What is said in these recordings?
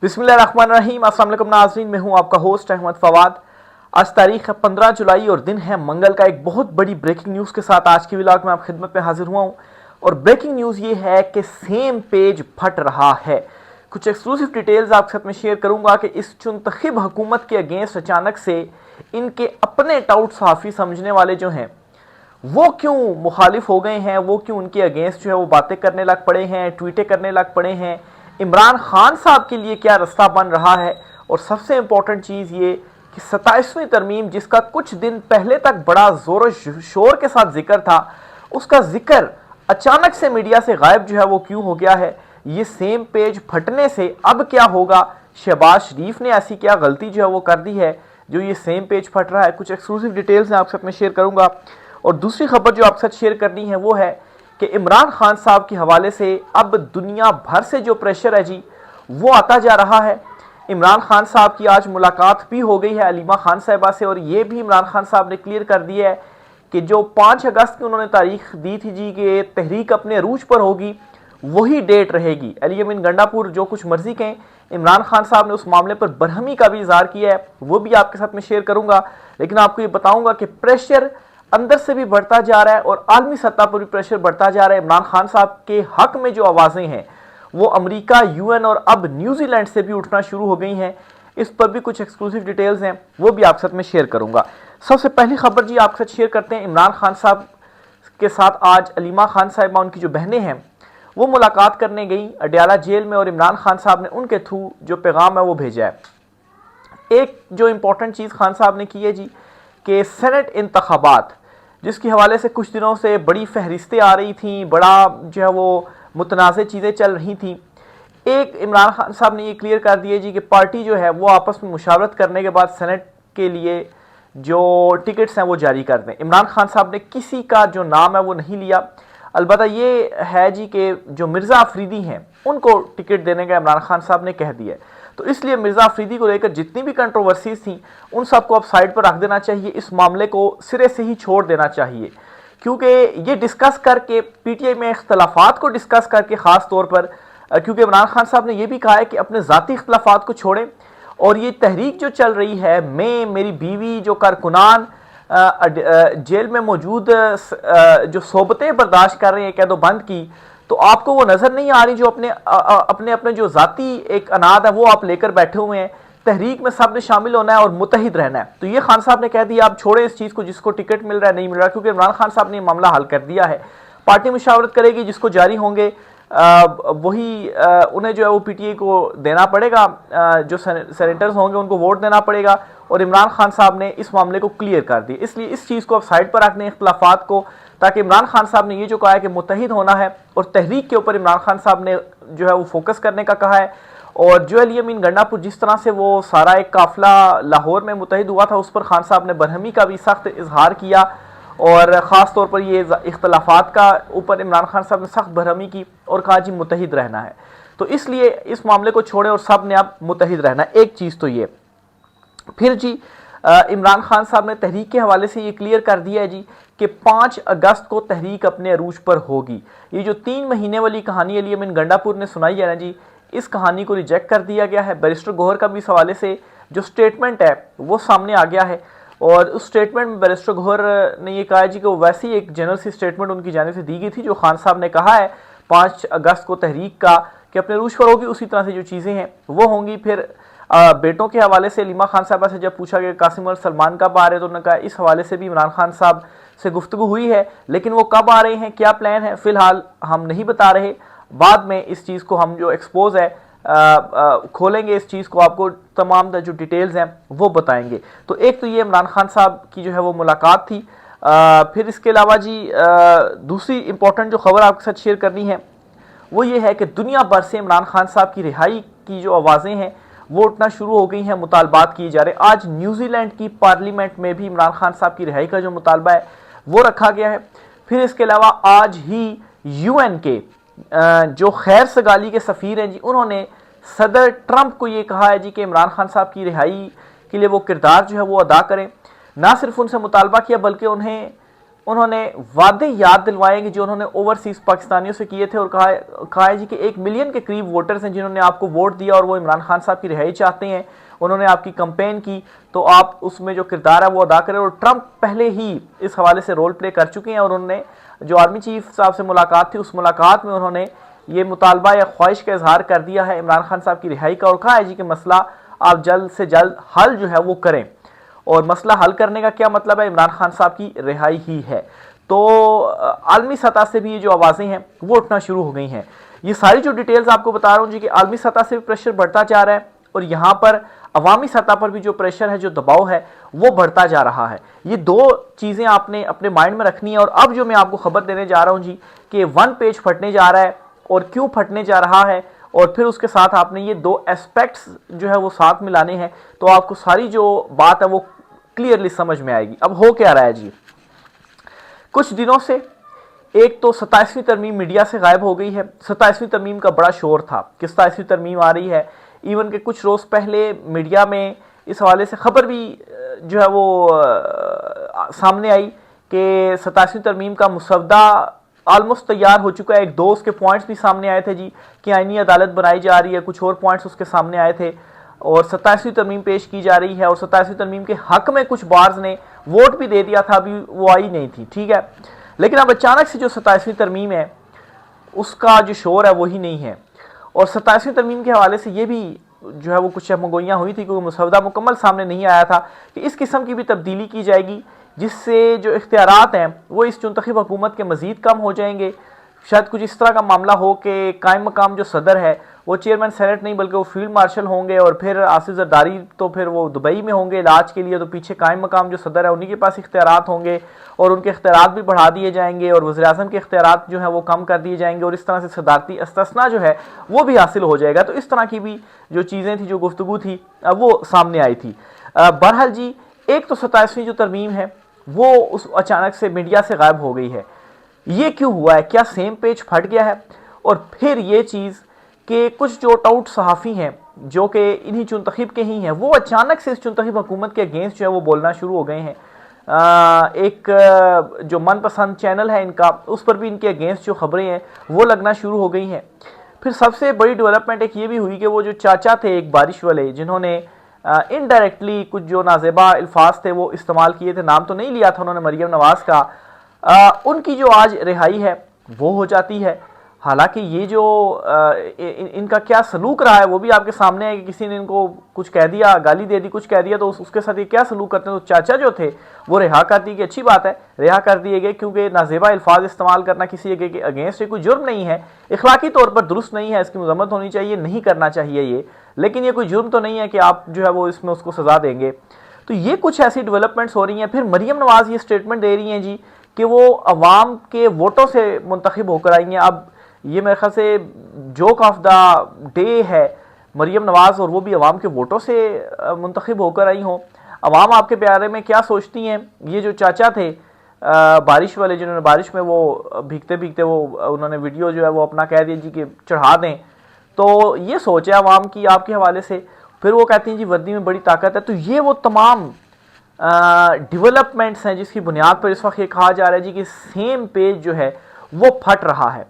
बिस्मिल्लाहिर्रहमानिर्रहीम। अस्सलाम वालेकुम नाज़रीन, मैं हूं आपका होस्ट अहमद फवाद। आज तारीख है 15 जुलाई और दिन है मंगल का। एक बहुत बड़ी ब्रेकिंग न्यूज़ के साथ आज की व्लॉग में आप खिदमत में हाजिर हुआ हूं। और ब्रेकिंग न्यूज़ ये है कि सेम पेज फट रहा है। कुछ एक्सक्लूसिव डिटेल्स आपके साथ में शेयर करूंगा कि इस चुनतखिब हुकूमत के अगेंस्ट अचानक से इनके अपने टाउट सहाफ़ी समझने वाले जो हैं वो क्यों मुखालिफ हो गए हैं, वो क्यों उनके अगेंस्ट जो है वो बातें करने लग पड़े हैं, ट्वीटें करने लग पड़े हैं। इमरान खान साहब के लिए क्या रास्ता बन रहा है। और सबसे इंपॉर्टेंट चीज़ ये कि 27वीं तरमीम जिसका कुछ दिन पहले तक बड़ा ज़ोर शोर के साथ जिक्र था, उसका जिक्र अचानक से मीडिया से गायब जो है वो क्यों हो गया है। ये सेम पेज फटने से अब क्या होगा, शहबाज शरीफ ने ऐसी क्या गलती जो है वो कर दी है जो ये सेम पेज फट रहा है। कुछ एक्सक्लूसिव डिटेल्स मैं आपके साथ में शेयर करूंगा। और दूसरी खबर जो आपके साथ शेयर करनी है वो है कि इमरान खान साहब के हवाले से अब दुनिया भर से जो प्रेशर है जी वो आता जा रहा है। इमरान खान साहब की आज मुलाकात भी हो गई है अलीमा खान साहिबा से, और ये भी इमरान खान साहब ने क्लियर कर दिया है कि जो 5 अगस्त की उन्होंने तारीख दी थी जी कि तहरीक अपने अरूज पर होगी, वही डेट रहेगी। अली अमीन गंडापुर जो कुछ मर्जी कहें, इमरान खान साहब ने उस मामले पर बरहमी का भी इजहार किया है, वो भी आपके साथ में शेयर करूंगा। लेकिन आपको ये बताऊंगा कि प्रेशर अंदर से भी बढ़ता जा रहा है और आलमी सतह पर भी प्रेशर बढ़ता जा रहा है। इमरान खान साहब के हक में जो आवाज़ें हैं वो अमेरिका, यूएन और अब न्यूजीलैंड से भी उठना शुरू हो गई हैं। इस पर भी कुछ एक्सक्लूसिव डिटेल्स हैं, वो भी आपके साथ में शेयर करूंगा। सबसे पहली खबर जी आपके साथ शेयर करते हैं। इमरान खान साहब के साथ आज अलीमा खान साहिबा, उनकी जो बहनें हैं, वो मुलाकात करने गई अडयाला जेल में, और इमरान खान साहब ने उनके थ्रू जो पैगाम है वो भेजा है। एक जो इंपॉर्टेंट चीज़ खान साहब ने की है जी कि सेनेट इंतखाबात जिसके हवाले से कुछ दिनों से बड़ी फहरिस्तें आ रही थी, बड़ा जो है वो मुतनाज़ चीज़ें चल रही थी। एक इमरान खान साहब ने ये क्लियर कर दिया जी कि पार्टी जो है वो आपस में मुशावरत करने के बाद सेनेट के लिए जो टिकट्स हैं वो जारी कर दें। इमरान खान साहब ने किसी का जो नाम है वो नहीं लिया। अलबत्ता ये है जी कि जो मिर्ज़ा अफरीदी हैं उनको टिकट देने का इमरान खान साहब ने कह दिया। तो इसलिए मिर्ज़ा अफरीदी को लेकर जितनी भी कंट्रोवर्सीज थी उन सबको अब साइड पर रख देना चाहिए, इस मामले को सिरे से ही छोड़ देना चाहिए। क्योंकि ये डिस्कस करके पीटीआई में इख्तलाफात को डिस्कस करके ख़ास तौर पर, क्योंकि इमरान खान साहब ने यह भी कहा है कि अपने ज़ाती इख्तलाफात को छोड़ें और ये तहरीक जो चल रही है, मैं, मेरी बीवी, जो कारकुनान जेल में मौजूद जो सोबतें बर्दाश्त कर रहे हैं कैदो बंद की, तो आपको वो नज़र नहीं आ रही जो अपने अपने जो ज़ाती एक अनाद है वो आप लेकर बैठे हुए हैं। तहरीक में सब ने शामिल होना है और मुतहिद रहना है। तो ये खान साहब ने कह दिया आप छोड़े इस चीज़ को, जिसको टिकट मिल रहा है नहीं मिल रहा, क्योंकि इमरान खान साहब ने मामला हल कर दिया है। पार्टी मुशावरत करेगी, जिसको जारी होंगे वही उन्हें जो है वो पीटीआई को देना पड़ेगा, जो सेनेटर्स होंगे उनको वोट देना पड़ेगा। और इमरान खान साहब ने इस मामले को क्लियर कर दिया। इसलिए इस चीज़ को अब साइड पर रखने इख्तलाफात को, ताकि इमरान खान साहब ने ये जो कहा है कि मुत्तहिद होना है और तहरीक के ऊपर इमरान खान साहब ने जो है वो फोकस करने का कहा है। और जो अली अमीन गंडापुर जिस तरह से वो सारा एक काफिला लाहौर में मुत्तहिद हुआ था, उस पर खान साहब ने बरहमी का भी सख्त इजहार किया, और ख़ास तौर पर ये इख्तलाफात का ऊपर इमरान खान साहब ने सख्त बरहमी की और कहा जी मुत्तहिद रहना है। तो इसलिए इस मामले को छोड़े और सब ने अब मुत्तहिद रहना है। एक चीज़ तो ये। फिर जी इमरान खान साहब ने तहरीक के हवाले से ये क्लियर कर दिया है जी कि 5 अगस्त को तहरीक अपने अरूज पर होगी। ये जो 3 महीने वाली कहानी अली अमीन गंडापुर ने सुनाई है ना जी, इस कहानी को रिजेक्ट कर दिया गया है। बैरिस्टर गौहर का भी इस हवाले से जो स्टेटमेंट है वो सामने आ गया है, और उस स्टेटमेंट में बैरिस्टर गौहर ने ये कहा है जी कि वो वैसे ही एक जनरल सी स्टेटमेंट उनकी जानिब से दी गई थी, जो खान साहब ने कहा है 5 अगस्त को तहरीक का कि अपने अरूज पर होगी, उसी तरह से जो चीज़ें हैं वो होंगी। फिर बेटों के हवाले से अलीमा खान साहबा से जब पूछा गया कासिम और सलमान कब आ रहे हैं, तो उन्होंने कहा इस हवाले से भी इमरान खान साहब से गुफ्तगू हुई है, लेकिन वो कब आ रहे हैं, क्या प्लान है, फिलहाल हम नहीं बता रहे। बाद में इस चीज़ को हम जो एक्सपोज है खोलेंगे, इस चीज़ को आपको तमाम जो डिटेल्स हैं वो बताएंगे। तो एक तो ये इमरान खान साहब की जो है वो मुलाकात थी। फिर इसके अलावा जी दूसरी इंपॉर्टेंट जो खबर आपके साथ शेयर करनी है वो ये है कि दुनिया भर से इमरान खान साहब की रिहाई की जो आवाज़ें हैं वो उठना शुरू हो गई हैं, मुतालबात किए जा रहे हैं। आज न्यूजीलैंड की पार्लियामेंट में भी इमरान खान साहब की रिहाई का जो मुतालबा है वो रखा गया है। फिर इसके अलावा आज ही यूएन के जो खैर सगाली के सफ़ीर हैं जी, उन्होंने सदर ट्रंप को ये कहा है जी कि इमरान खान साहब की रिहाई के लिए वो किरदार जो है वो अदा करें। ना सिर्फ उनसे मुतालबा किया बल्कि उन्हें उन्होंने वादे याद दिलवाए कि जो उन्होंने ओवरसीज पाकिस्तानियों से किए थे, और कहा है जी कि 1 मिलियन के करीब वोटर्स हैं जिन्होंने आपको वोट दिया और वो इमरान खान साहब की रिहाई चाहते हैं, उन्होंने आपकी कंपेन की, तो आप उसमें जो किरदार है वो अदा करें। और ट्रंप पहले ही इस हवाले से रोल प्ले कर चुके हैं, और उन्होंने जो आर्मी चीफ साहब से मुलाकात थी, उस मुलाकात में उन्होंने ये मुतालबा या ख्वाहिश का इजहार कर दिया है इमरान खान साहब की रिहाई का, और कहा है जी कि मसला आप जल्द से जल्द हल जो है वो करें। और मसला हल करने का क्या मतलब है? इमरान खान साहब की रिहाई ही है। तो आलमी सतह से भी ये जो आवाज़ें हैं वो उठना शुरू हो गई हैं। ये सारी जो डिटेल्स आपको बता रहा हूँ जी कि आलमी सतह से भी प्रेशर बढ़ता जा रहा है, और यहाँ पर अवामी सतह पर भी जो प्रेशर है, जो दबाव है, वो बढ़ता जा रहा है। ये दो चीज़ें आपने अपने माइंड में रखनी है। और अब जो मैं आपको खबर देने जा रहा हूँ जी कि 1 पेज फटने जा रहा है, और क्यों फटने जा रहा है, और फिर उसके साथ आपने ये 2 एस्पेक्ट्स जो है वो साथ मिलाने हैं, तो आपको सारी जो बात है वो क्लियरली समझ में आएगी। अब हो क्या रहा है जी, कुछ दिनों से एक तो 27वीं तरमीम मीडिया से गायब हो गई है। 27वीं तरमीम का बड़ा शोर था कि 27वीं तरमीम आ रही है। इवन के कुछ रोज़ पहले मीडिया में इस हवाले से खबर भी जो है वो सामने आई कि 27वीं तरमीम का मुसवदा ऑलमोस्ट तैयार हो चुका है। 1-2 उसके पॉइंट्स भी सामने आए थे जी कि आईनी अदालत बनाई जा रही है, कुछ और पॉइंट्स उसके सामने आए थे, और 27वीं तरमीम पेश की जा रही है। और 27वीं तरमीम के हक में कुछ बार्स ने वोट भी दे दिया था, अभी वो आई नहीं थी, ठीक है। लेकिन अब अचानक से जो 27वीं तरमीम है उसका जो शोर है वही नहीं है। और 27वीं तरमीम के हवाले से ये भी जो है वो कुछ महगोइयाँ हुई थी, क्योंकि मुसवदा मुकम्मल सामने नहीं आया था कि इस किस्म की भी तब्दीली की जाएगी जिससे जो इख्तियारात हैं वो इस मुंतखब हुकूमत के मज़ीद कम हो जाएंगे। शायद कुछ इस तरह का मामला हो कि कायम मकाम जो सदर है वो चेयरमैन सेनेट नहीं बल्कि वो फील्ड मार्शल होंगे, और फिर आसिफ जरदारी तो फिर वो दुबई में होंगे इलाज के लिए, तो पीछे कायम मकाम जो सदर है उन्हीं के पास इख्तियारात होंगे, और उनके इख्तियारात भी बढ़ा दिए जाएंगे, और वज़ीर-ए-आज़म के इख्तियारात जो है वो कम कर दिए जाएंगे, और इस तरह से सदारती इस्तिस्ना जो है वो भी हासिल हो जाएगा। तो इस तरह की भी जो चीज़ें थी, जो गुफ्तगू थी, वो सामने आई थी। बहरहाल जी, एक तो 27वीं जो तरमीम है वो उस अचानक से मीडिया से गायब हो गई है। ये क्यों हुआ है? क्या सेम पेज फट गया है? और फिर ये चीज़ कि कुछ जो टाउट सहाफ़ी हैं जो कि इन्हीं चुनतखब के ही हैं, वो अचानक से इस चुनतखब हुकूमत के अगेंस्ट जो है वो बोलना शुरू हो गए हैं। एक जो मनपसंद चैनल है इनका, उस पर भी इनके अगेंस्ट जो खबरें हैं वो लगना शुरू हो गई हैं। फिर सबसे बड़ी डेवलपमेंट एक ये भी हुई कि वो जो चाचा थे एक बारिश वाले, जिन्होंने इनडायरेक्टली कुछ जो नाजेबा अल्फाज थे वो इस्तेमाल किए थे, नाम तो नहीं लिया था उन्होंने मरियम नवाज़ का, उनकी जो आज रिहाई है वो हो जाती है। हालांकि ये जो इनका क्या सलूक रहा है वो भी आपके सामने है कि किसी ने इनको कुछ कह दिया, गाली दे दी, कुछ कह दिया, तो उसके साथ ये क्या सलूक करते हैं। तो चाचा जो थे वो रिहा कर दिए, कि अच्छी बात है रिहा कर दिए गए, क्योंकि नाजेबा अल्फाज इस्तेमाल करना किसी के अगेंस्ट कोई जुर्म नहीं है, इखलाकी तौर पर दुरुस्त नहीं है, इसकी मजम्मत होनी चाहिए, नहीं करना चाहिए ये, लेकिन ये कोई जुर्म तो नहीं है कि आप जो है वो इसमें उसको सजा देंगे। तो ये कुछ ऐसी डेवलपमेंट्स हो रही हैं। फिर मरियम नवाज ये स्टेटमेंट दे रही हैं जी कि वो अवाम के वोटों से मुंतखब होकर आई हैं। अब ये मेरे ख्याल से जोक ऑफ द डे है मरियम नवाज, और वो भी अवाम के वोटों से मुंतखब होकर आई हों। अवाम आपके बारे में क्या सोचती हैं? ये जो चाचा थे बारिश वाले, जिन्होंने बारिश में वो भीगते भीगते वो उन्होंने वीडियो जो है वो अपना कह दिया जी कि चढ़ा दें, तो ये सोच है अवाम की आपके हवाले से। फिर वो कहती हैं जी वर्दी में बड़ी ताकत है। तो ये वो तमाम डेवलपमेंट्स हैं जिसकी बुनियाद पर इस वक्त ये कहा जा रहा है जी कि सेम पेज जो है वो फट रहा है।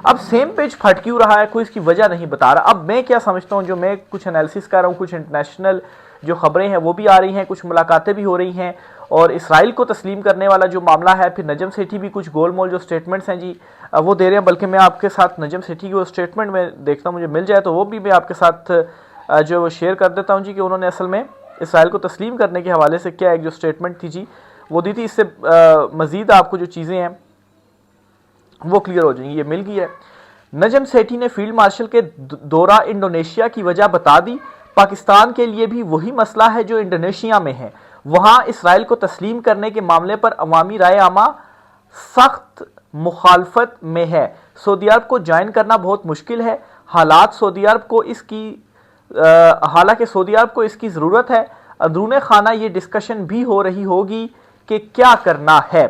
अब सेम पेज फट क्यों रहा है, कोई इसकी वजह नहीं बता रहा। अब मैं क्या समझता हूँ, जो मैं कुछ एनालिसिस कर रहा हूँ, कुछ इंटरनेशनल जो खबरें हैं वो भी आ रही हैं, कुछ मुलाकातें भी हो रही हैं, और इसराइल को तस्लीम करने वाला जो मामला है, फिर नजम सेठी भी कुछ गोल मोल जो स्टेटमेंट्स हैं जी वो दे रहे हैं। बल्कि मैं आपके साथ नजम सेठी की वो स्टेटमेंट में देखता हूँ, मुझे मिल जाए तो वो भी मैं आपके साथ जो वो शेयर कर देता हूँ जी, कि उन्होंने असल में इसराइल को तस्लीम करने के हवाले से क्या एक जो स्टेटमेंट थी जी वो दी थी। इससे मज़ीद आपको जो चीज़ें हैं वो क्लियर हो जाएंगी। ये मिल गई है। नजम सेठी ने फील्ड मार्शल के दौरा इंडोनेशिया की वजह बता दी। पाकिस्तान के लिए भी वही मसला है जो इंडोनेशिया में है। वहां इसराइल को तस्लीम करने के मामले पर अवामी राय आमा सख्त मुखालफत में है। सऊदी अरब को ज्वाइन करना बहुत मुश्किल है। हालांकि सऊदी अरब को इसकी ज़रूरत है। अंदरूने खाना ये डिस्कशन भी हो रही होगी कि क्या करना है।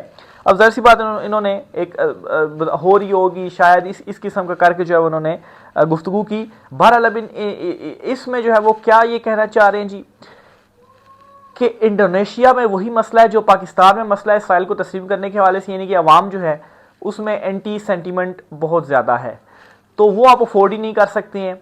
अब ज़ाहिर सी बात इन्होंने एक हो रही होगी शायद इस किस्म का करके जो है उन्होंने गुफ्तगू की। बहरहाल अब इसमें जो है वो क्या ये कहना चाह रहे हैं जी कि इंडोनेशिया में वही मसला है जो पाकिस्तान में मसला है इसराइल को तस्लीम करने के हवाले से, यानी कि अवाम जो है उसमें एंटी सेंटीमेंट बहुत ज़्यादा है, तो वो आप अफोर्ड ही नहीं कर सकते हैं।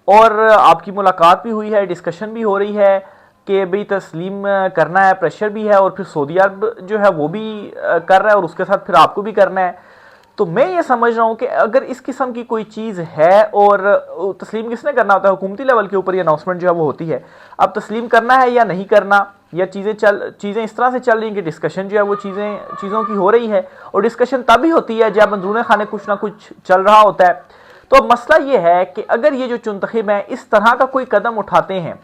और आपकी मुलाकात भी हुई है, डिस्कशन भी हो रही है कि भाई तस्लीम करना है, प्रेशर भी है, और फिर सऊदी अरब जो है वो भी कर रहा है और उसके साथ फिर आपको भी करना है। तो मैं ये समझ रहा हूँ कि अगर इस किस्म की कोई चीज़ है, और तस्लीम किसने करना होता है, हुकूमती लेवल के ऊपर ये अनाउंसमेंट जो है वो होती है, अब तस्लीम करना है या नहीं करना, या चीज़ें इस तरह से चल रही हैं कि डिस्कशन जो है वो चीज़ों की हो रही है, और डिस्कशन तभी होती है जब अंदरूनी खाने कुछ ना कुछ चल रहा होता है। तो अब मसला ये है कि अगर ये जो चुनतखब हैं इस तरह का कोई कदम उठाते हैं,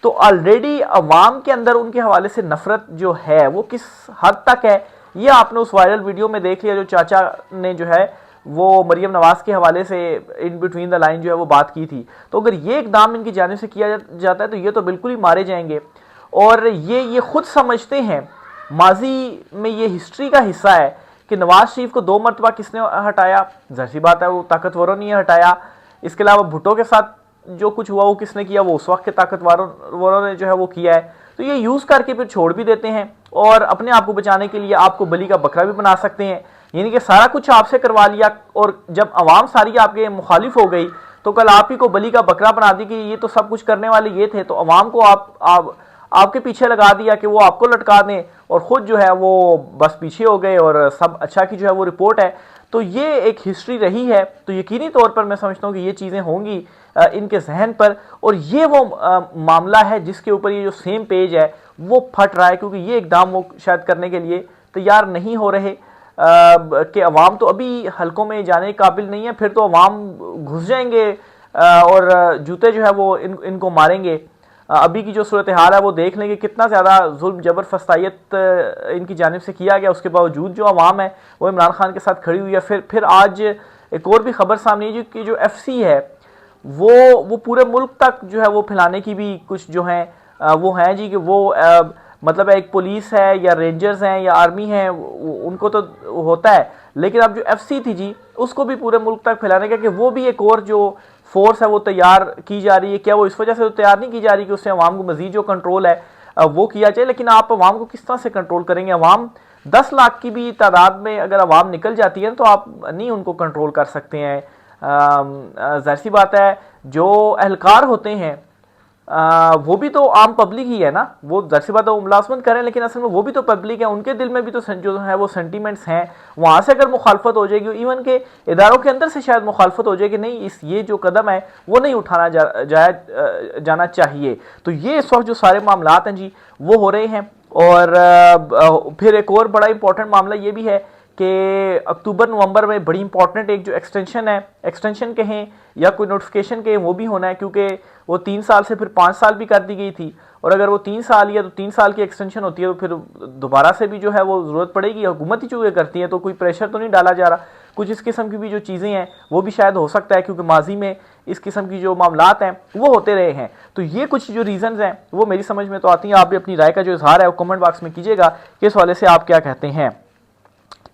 तो ऑलरेडी अवाम के अंदर उनके हवाले से नफरत जो है वो किस हद तक है, ये आपने उस वायरल वीडियो में देख लिया जो चाचा ने जो है वो मरियम नवाज के हवाले से इन बिटवीन द लाइन जो है वो बात की थी। तो अगर ये इकदाम इनकी जानिब से किया जाता है तो ये तो बिल्कुल ही मारे जाएंगे, और ये खुद समझते हैं, माजी में ये हिस्ट्री का हिस्सा है कि नवाज शरीफ को 2 मरतबा किसने हटाया, जाहिर सी बात है वो ताकतवरों ने हटाया। इसके अलावा भुट्टो के साथ जो कुछ हुआ वो किसने किया, वो उस वक्त के ताकतवरों ने जो है वो किया है। तो ये यूज़ करके फिर छोड़ भी देते हैं, और अपने आप को बचाने के लिए आपको बलि का बकरा भी बना सकते हैं, यानी कि सारा कुछ आपसे करवा लिया, और जब आवाम सारी आपके मुखालिफ हो गई तो कल आप ही को बलि का बकरा बना दी कि ये तो सब कुछ करने वाले ये थे, तो आवाम को आपके पीछे लगा दिया कि वो आपको लटका दें, और ख़ुद जो है वो बस पीछे हो गए, और सब अच्छा की जो है वो रिपोर्ट है। तो ये एक हिस्ट्री रही है, तो यकीनी तौर पर मैं समझता हूँ कि ये चीज़ें होंगी इनके जहन पर, और ये वो मामला है जिसके ऊपर ये जो सेम पेज है वो फट रहा है, क्योंकि ये इकदाम वो शायद करने के लिए तैयार नहीं हो रहे कि अवाम तो अभी हलकों में जाने के काबिल नहीं है, फिर तो अवाम घुस जाएंगे और जूते जो है वो इनको मारेंगे। अभी की जो सूरत हाल है वो देख लेंगे कितना ज़्यादा जुल्म जबर फस्तायत इनकी जानिब से किया गया, उसके बावजूद जो अवाम है वो इमरान खान के साथ खड़ी हुई है। फिर आज एक और भी खबर सामने आई कि जो FC है वो पूरे मुल्क तक जो है वो फैलाने की भी कुछ जो हैं वो हैं जी, कि वो मतलब एक पुलिस है या रेंजर्स हैं या आर्मी है, उनको तो होता है, लेकिन अब जो FC थी जी उसको भी पूरे मुल्क तक फैलाने का, कि वो भी एक और जो फोर्स है वो तैयार की जा रही है। क्या वो इस वजह से तो तैयार नहीं की जा रही कि उससे अवाम को मजीद जो कंट्रोल है वो किया जाए, लेकिन आप अवाम को किस तरह से कंट्रोल करेंगे? अवाम 10 लाख की भी तादाद में अगर अवाम निकल जाती है तो आप नहीं उनको कंट्रोल कर सकते हैं। जाहिर सी बात है जो एहलकार होते हैं वो भी तो आम पब्लिक ही है ना, वो जाहिर सी बात है वो मुलाजमत करें, लेकिन असल में वो भी तो पब्लिक है, उनके दिल में भी तो जो है वो सेंटीमेंट्स हैं। वहाँ से अगर मुखालफत हो जाएगी, इवन के इदारों के अंदर से शायद मुखालफत हो जाएगी, नहीं ये जो कदम है वो नहीं उठाना जाना चाहिए। तो ये इस वक्त जो सारे मामलात हैं जी वो हो रहे हैं। और फिर एक और बड़ा इंपॉर्टेंट मामला ये भी है कि अक्टूबर नवंबर में बड़ी इंपॉर्टेंट एक जो एक्सटेंशन कहें या कोई नोटिफिकेशन कहें वो भी होना है, क्योंकि वो 3 साल से फिर 5 साल भी कर दी गई थी, और अगर वो 3 साल या तो 3 साल की एक्सटेंशन होती है तो फिर दोबारा से भी जो है वो ज़रूरत पड़ेगी। हुकूमत ही चूँकि करती है तो कोई प्रेशर तो नहीं डाला जा रहा। कुछ इस किस्म की भी जो चीज़ें हैं वो भी शायद हो सकता है, क्योंकि माजी में इस किस्म की जो मामलात हैं वो होते रहे हैं। तो ये कुछ जो रीज़न्स हैं वो मेरी समझ में तो आती हैं। आप भी अपनी राय का जो इजहार है वो कमेंट बॉक्स में कीजिएगा कि इस हवाले से आप क्या कहते हैं।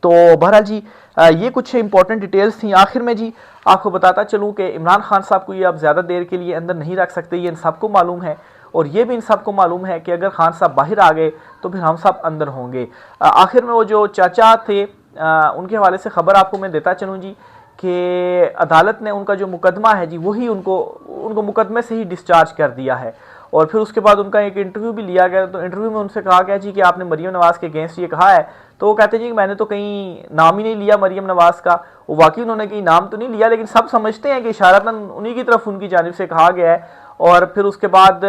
तो बहरहाल जी ये कुछ इंपॉर्टेंट डिटेल्स थी। आखिर में जी आपको बताता चलूँ कि इमरान खान साहब को ये अब ज़्यादा देर के लिए अंदर नहीं रख सकते, ये इन सबको मालूम है, और ये भी इन सबको मालूम है कि अगर खान साहब बाहर आ गए तो फिर हम सब अंदर होंगे। आखिर में वो जो चाचा थे उनके हवाले से ख़बर आपको मैं देता चलूँ जी कि अदालत ने उनका जो मुकदमा है जी वही उनको मुकदमे से ही डिस्चार्ज कर दिया है। और फिर उसके बाद उनका एक इंटरव्यू भी लिया गया, तो इंटरव्यू में उनसे कहा गया जी कि आपने मरियम नवाज़ के अगेंस्ट ये कहा है, तो वो कहते जी कि मैंने तो कहीं नाम ही नहीं लिया मरियम नवाज़ का। वो वाकई उन्होंने कहीं नाम तो नहीं लिया, लेकिन सब समझते हैं कि इशारतन उन्हीं की तरफ उनकी जानिब से कहा गया है। और फिर उसके बाद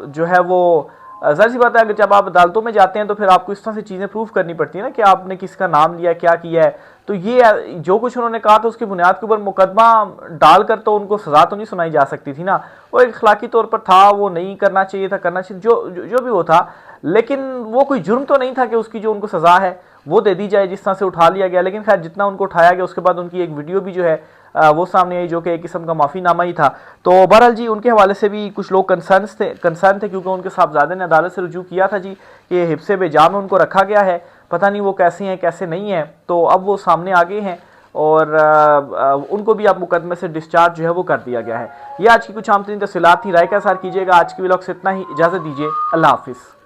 जो है वो ज़ाहिर सी बात है अगर जब आप अदालतों में जाते हैं तो फिर आपको इस तरह से चीज़ें प्रूफ करनी पड़ती है ना कि आपने किसका नाम लिया, क्या किया है। तो ये जो कुछ उन्होंने कहा था उसकी बुनियाद के ऊपर मुकदमा डालकर तो उनको सज़ा तो नहीं सुनाई जा सकती थी ना। वो एक अखलाकी तौर पर था, वो नहीं करना चाहिए था, करना चाहिए जो भी वो था, लेकिन वो कोई जुर्म तो नहीं था कि उसकी जो उनको सज़ा है वो दे दी जाए जिस तरह से उठा लिया गया। लेकिन खैर जितना उनको उठाया गया उसके बाद उनकी एक वीडियो भी जो है वो सामने आई जो कि एक किस्म का माफ़ीनामा ही था। तो बहरहाल जी उनके हवाले से भी कुछ लोग कंसर्न थे क्योंकि उनके साहबजादे ने अदालत से रुजू किया था जी कि हिफ्से बेजा में उनको रखा गया है, पता नहीं वो कैसे हैं कैसे नहीं हैं। तो अब वो सामने आ गए हैं और उनको भी अब मुकदमे से डिस्चार्ज जो है वो कर दिया गया है। ये आज की कुछ आम तरीन तफसीलात थी। राय का सार कीजिएगा। आज की व्लॉग से इतना ही, इजाज़त दीजिए, अल्लाह हाफिज़।